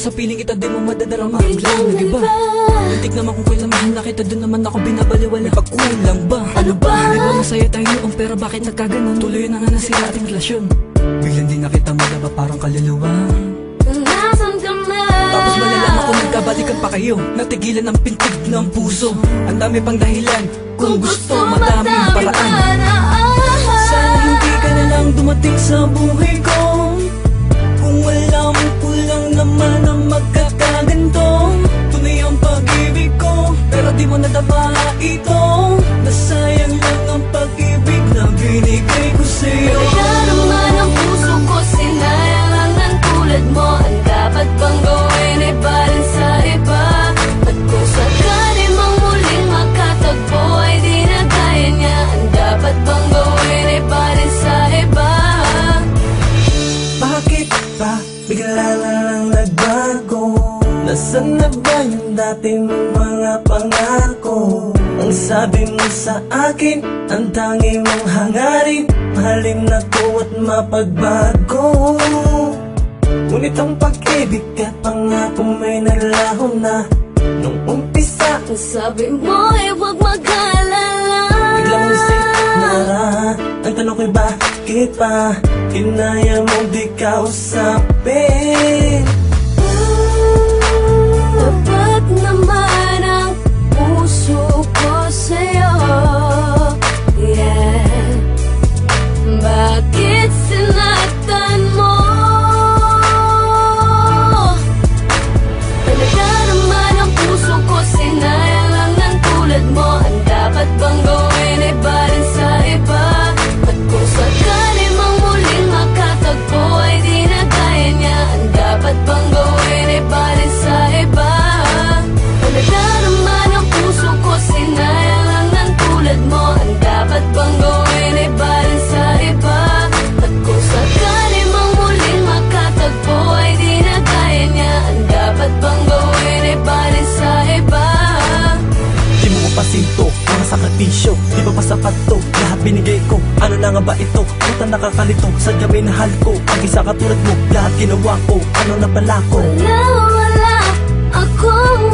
sa piling kita, di mo madadarama. Biglang nag-iba. Muntik naman kung kailan mahal na kita, doon naman ako binabaliwala. Pagkulang ba? Ano ba? Di ba masaya tayo noon, pero bakit nagkaganon? Tuloy na nga nasira ating relasyon. Biglang di na kita madaba, parang kaluluwa. Nasaan ka na? Tapos malalaman ko nagkabalikan pa kayo. Natigilan ang pintig ng puso. Ang dami pang dahilan, kung gusto madaming paraan. Sana hindi ka na lang dumating sa buhay ko. Kung alam ko lang naman na magkakaganto. Tunay ang pag-ibig ko, pero di mo nadama ito. Nasayang lang ang pag-ibig na binigay ko sa'yo. Kaya naman ang puso ko, sinayang lang ng tulad mo. Ang dapat bang gawin ay balin sa iba? At kung sakali mang muling makatagpo ay di na kaya niya. Ang dapat bang gawin ay balin sa iba? Bakit ba bigla na lang nagbago? Nasaan na ba yung dati mong mga pangako? Ang sabi mo sa akin, ang tangi mong hangarin, mahalin na ko at mapagbago. Ngunit ang pag-ibig at pangako may naglaho na nung umpisa. Ang sabi mo ay huwag mag-alala. Biglang isip na ang tanong ko'y bakit pa kinaya mong di kausapin? Tapat naman ang puso ko sa'yo, yeah. Bakit sinaktan mo? Talaga naman ang puso ko, sinayang lang ng tulad mo. Ang dapat bang gawin ay balin sa iba? At kung sakali mang muling makatagpo ay di na kaya niya. Ang dapat bang gawin ay balin sa iba? Talaga naman ang puso ko, sinayang lang ng tulad mo. Ang dapat bang gawin ay balin sa iba? At kung sakali mang muling makatagpo ay di na kaya niya. Ang dapat bang gawin ay balin sa iba? Di mo ko pasinto, mga sakripisyo, di ba pa sapat to? Lahat binigay ko, ano na nga ba ito? Puta nakakalito, sadya minahal ko. Ang isa katulad mo, lahat ginawa ko, ano na pala ko? Wala akong